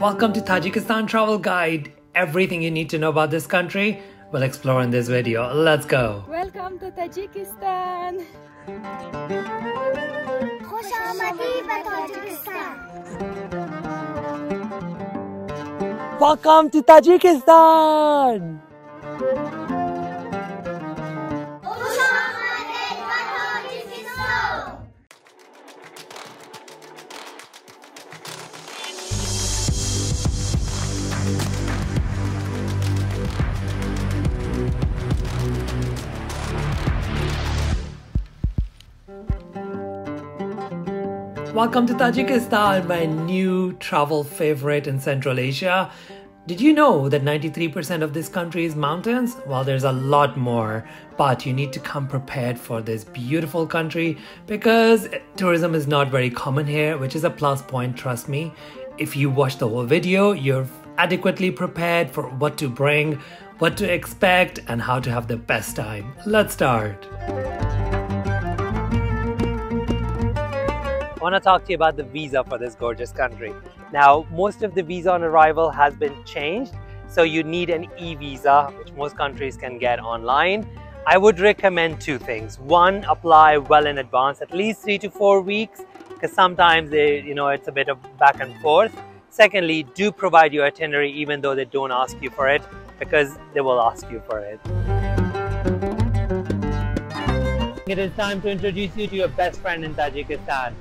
Welcome to Tajikistan Travel Guide. Everything you need to know about this country, we'll explore in this video. Let's go. Welcome to Tajikistan. Welcome to Tajikistan. Welcome to Tajikistan, my new travel favorite in Central Asia. Did you know that 93% of this country is mountains? Well, there's a lot more, but you need to come prepared for this beautiful country because tourism is not very common here, which is a plus point, trust me. If you watch the whole video, you're adequately prepared for what to bring, what to expect, and how to have the best time. Let's start. I want to talk to you about the visa for this gorgeous country. Now, most of the visa on arrival has been changed, so you need an e-visa, which most countries can get online. I would recommend two things. One, apply well in advance, at least 3 to 4 weeks, because sometimes it's a bit of back and forth. Secondly, do provide your itinerary even though they don't ask you for it, because they will ask you for it. It is time to introduce you to your best friend in Tajikistan.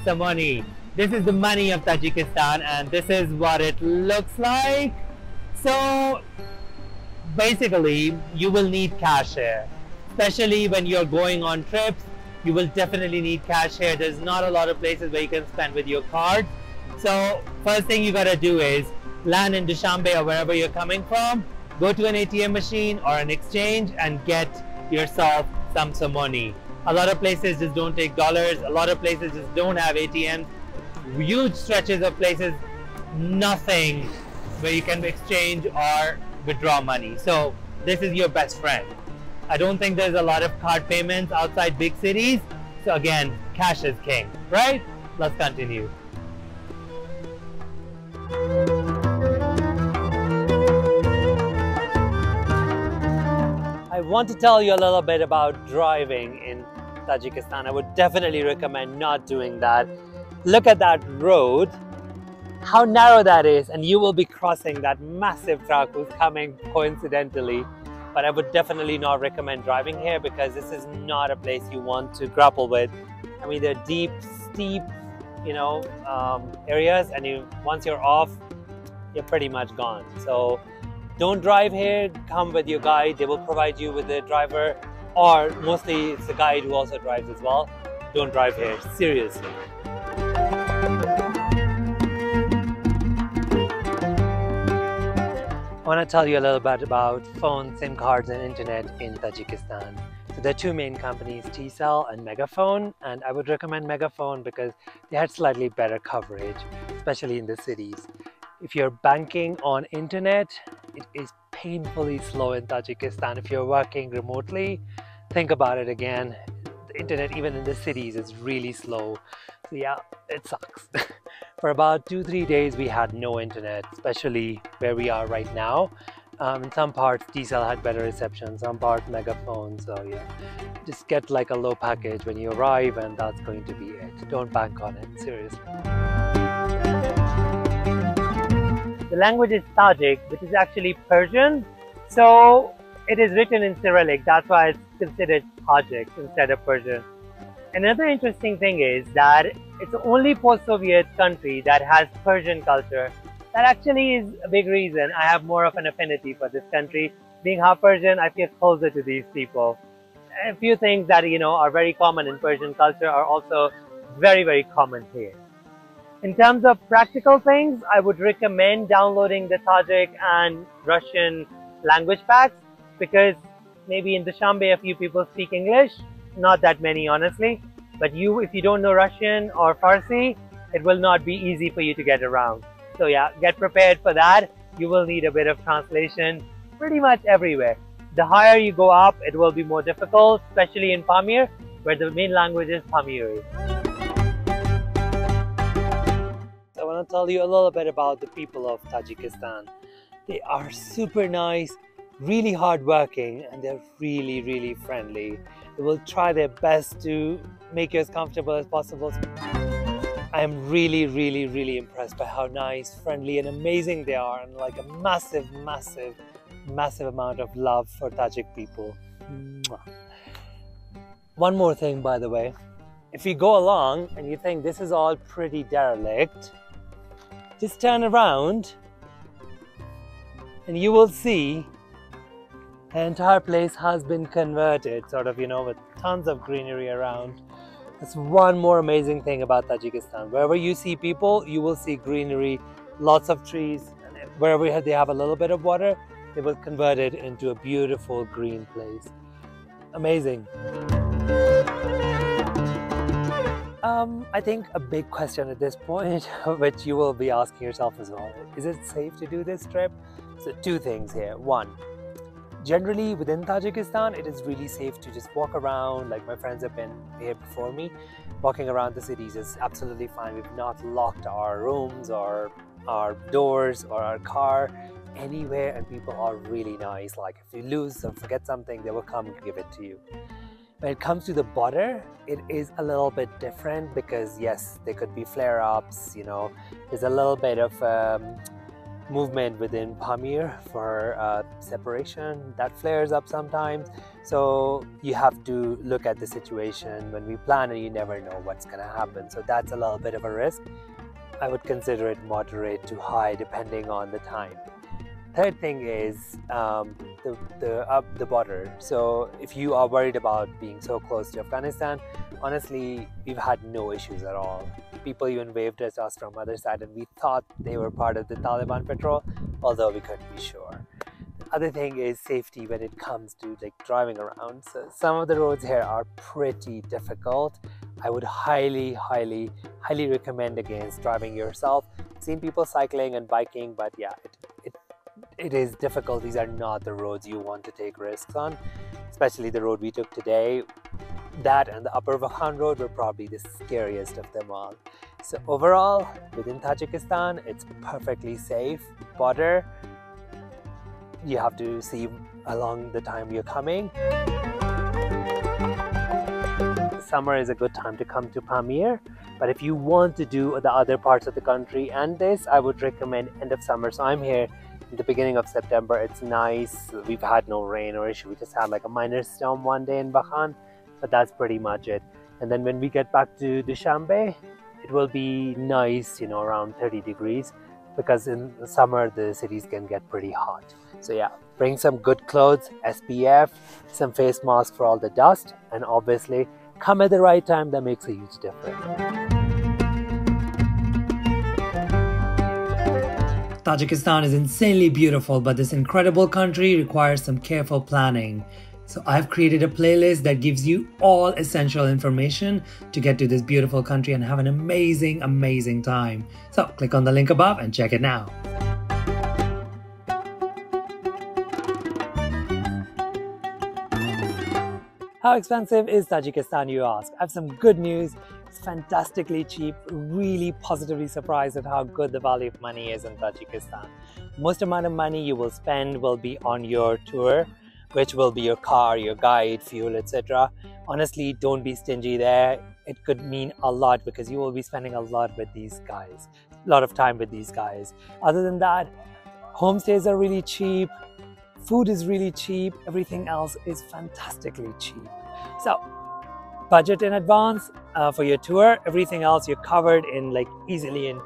The money. This is the money of Tajikistan and this is what it looks like. So basically you will need cash here, especially when you're going on trips. You will definitely need cash here. There's not a lot of places where you can spend with your card. So first thing you gotta do is land in Dushanbe or wherever you're coming from, go to an ATM machine or an exchange and get yourself some money. A lot of places just don't take dollars. A lot of places just don't have ATMs. Huge stretches of places, nothing where you can exchange or withdraw money. So this is your best friend. I don't think there's a lot of card payments outside big cities. So again, cash is king, right? Let's continue. I want to tell you a little bit about driving in Tajikistan. I would definitely recommend not doing that. Look at that road, how narrow that is, and you will be crossing that massive truck who's coming coincidentally. But I would definitely not recommend driving here because this is not a place you want to grapple with. I mean, they're deep, steep, areas, and once you're off, you're pretty much gone. So don't drive here, come with your guide. They will provide you with a driver, or mostly it's the guide who also drives as well. Don't drive here, seriously. I want to tell you a little bit about phone, SIM cards and internet in Tajikistan. So there are two main companies, T-Cell and Megaphone, and I would recommend Megaphone because they had slightly better coverage, especially in the cities. If you're banking on internet, it is painfully slow in Tajikistan. If you're working remotely, think about it again. The internet, even in the cities, is really slow. So yeah, it sucks. For about 2-3 days, we had no internet, especially where we are right now. In some parts, T-Cell had better reception, some parts Megaphone. So yeah, just get like a low package when you arrive and that's going to be it. Don't bank on it, seriously. The language is Tajik, which is actually Persian. So it is written in Cyrillic. That's why it's considered Tajik instead of Persian. Another interesting thing is that it's the only post-Soviet country that has Persian culture. That actually is a big reason I have more of an affinity for this country. Being half Persian, I feel closer to these people. A few things that are very common in Persian culture are also very, very common here. In terms of practical things, I would recommend downloading the Tajik and Russian language packs because maybe in Dushanbe a few people speak English, not that many honestly, but if you don't know Russian or Farsi, it will not be easy for you to get around. So yeah, get prepared for that. You will need a bit of translation pretty much everywhere. The higher you go up, it will be more difficult, especially in Pamir, where the main language is Pamiri. tell you a little bit about the people of Tajikistan. They are super nice, really hardworking, and they're really, really friendly. They will try their best to make you as comfortable as possible. I am really, really, really impressed by how nice, friendly, and amazing they are, and like a massive, massive, massive amount of love for Tajik people. Mwah. One more thing, by the way, if you go along and you think this is all pretty derelict, just turn around and you will see the entire place has been converted, sort of, with tons of greenery around. That's one more amazing thing about Tajikistan. Wherever you see people, you will see greenery, lots of trees, and wherever they have a little bit of water, they will convert it into a beautiful green place. Amazing. I think a big question at this point, which you will be asking yourself as well, is it safe to do this trip? So two things here. One, generally within Tajikistan, it is really safe to just walk around. Like my friends have been here before me. Walking around the cities is absolutely fine. We've not locked our rooms or our doors or our car anywhere, and people are really nice. Like if you lose or forget something, they will come and give it to you. When it comes to the border, it is a little bit different because yes, there could be flare-ups, there's a little bit of movement within Pamir for separation that flares up sometimes. So you have to look at the situation when we plan, and you never know what's going to happen. So that's a little bit of a risk. I would consider it moderate to high depending on the time. Third thing is the border. So if you are worried about being so close to Afghanistan, honestly, we've had no issues at all. People even waved at us from other side, and we thought they were part of the Taliban patrol, although we couldn't be sure. The other thing is safety when it comes to driving around. So some of the roads here are pretty difficult. I would highly, highly, highly recommend against driving yourself. I've seen people cycling and biking, but yeah, it is difficult. These are not the roads you want to take risks on, especially the road we took today. That and the Upper Vakhan road were probably the scariest of them all. So overall, within Tajikistan, it's perfectly safe. Border, you have to see along the time you're coming. Summer is a good time to come to Pamir, but if you want to do the other parts of the country and this, I would recommend end of summer. So I'm here in the beginning of September. It's nice. We've had no rain or issue. We just had like a minor storm one day in Vakhan, but that's pretty much it. And then when we get back to Dushanbe, it will be nice, around 30 degrees, because in the summer the cities can get pretty hot. So yeah, bring some good clothes, SPF, some face masks for all the dust, and obviously come at the right time. That makes a huge difference. Tajikistan is insanely beautiful, but this incredible country requires some careful planning. So I've created a playlist that gives you all essential information to get to this beautiful country and have an amazing, amazing time. So click on the link above and check it now. How expensive is Tajikistan, you ask? I have some good news. It's fantastically cheap. Really positively surprised at how good the value of money is in Tajikistan. Most amount of money you will spend will be on your tour, which will be your car, your guide, fuel, etc. Honestly, don't be stingy there. It could mean a lot because you will be spending a lot with these guys, a lot of time with these guys. Other than that, homestays are really cheap. Food is really cheap. Everything else is fantastically cheap. So budget in advance for your tour. Everything else you're covered in easily in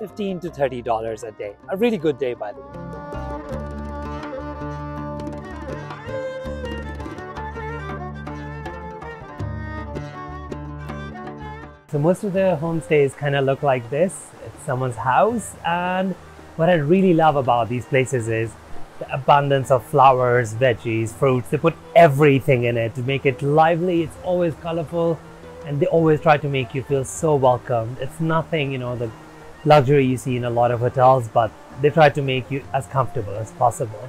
$15 to $30 a day. A really good day, by the way. So most of the homestays kind of look like this. It's someone's house, and what I really love about these places is the abundance of flowers, veggies, fruits. They put everything in it to make it lively. It's always colorful, and they always try to make you feel so welcomed. It's nothing, the luxury you see in a lot of hotels, but they try to make you as comfortable as possible.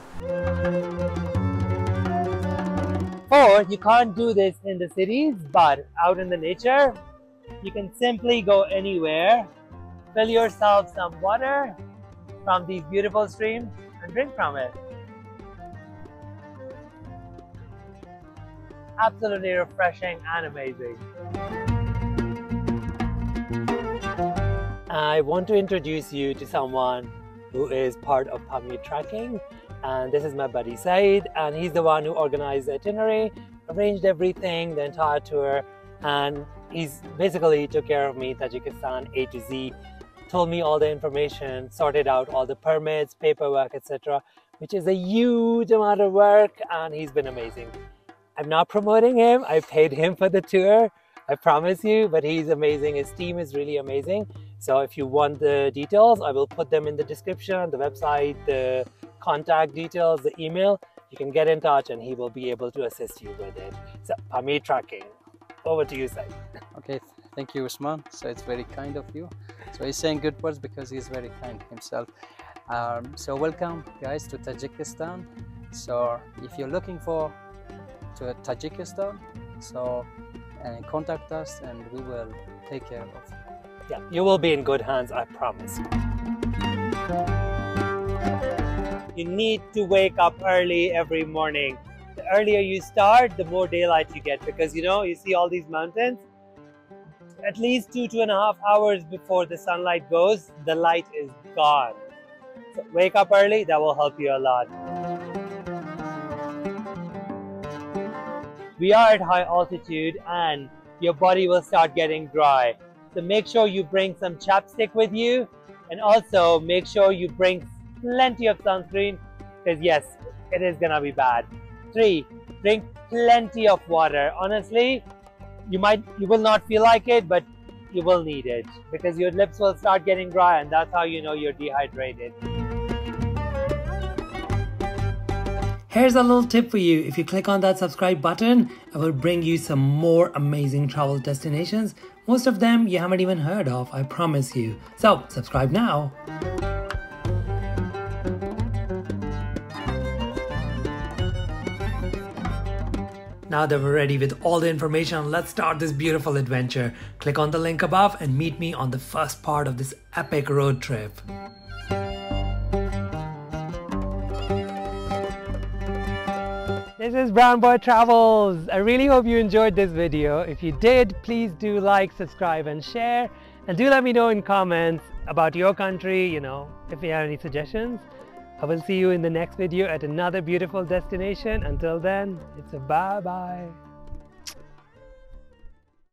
Or you can't do this in the cities, but out in the nature, you can simply go anywhere fill yourself some water from these beautiful streams and drink from it. Absolutely refreshing and amazing. I want to introduce you to someone who is part of Pamir Trekking, and this is my buddy Said, and he's the one who organized the itinerary, arranged everything, the entire tour, and he's basically took care of me, Tajikistan A to Z, told me all the information, sorted out all the permits, paperwork, etc., which is a huge amount of work, and he's been amazing. I'm not promoting him, I paid him for the tour, I promise you, but he's amazing, his team is really amazing. So if you want the details, I will put them in the description, the website, the contact details, the email. You can get in touch and he will be able to assist you with it. So Pamir Trekking, over to you, Said. Okay, thank you, Usman. So it's very kind of you. So he's saying good words because he's very kind himself. So welcome guys to Tajikistan. So if you're looking for to Tajikistan, so contact us and we will take care of you. Yeah, you will be in good hands, I promise. You need to wake up early every morning. The earlier you start, the more daylight you get, because you see all these mountains. At least 2.5 hours before the sunlight goes, the light is gone. So wake up early, that will help you a lot. We are at high altitude and your body will start getting dry. So make sure you bring some chapstick with you, and also make sure you bring plenty of sunscreen, because yes, it is gonna be bad. 3, drink plenty of water. Honestly, you will not feel like it, but you will need it, because your lips will start getting dry and that's how you know you're dehydrated. Here's a little tip for you. If you click on that subscribe button, I will bring you some more amazing travel destinations. Most of them you haven't even heard of, I promise you. So subscribe now. Now that we're ready with all the information, let's start this beautiful adventure. Click on the link above and meet me on the first part of this epic road trip. This is Brown Boy Travels. I really hope you enjoyed this video. If you did, please do like, subscribe and share. And do let me know in comments about your country, if you have any suggestions. I will see you in the next video at another beautiful destination. Until then, it's a bye-bye.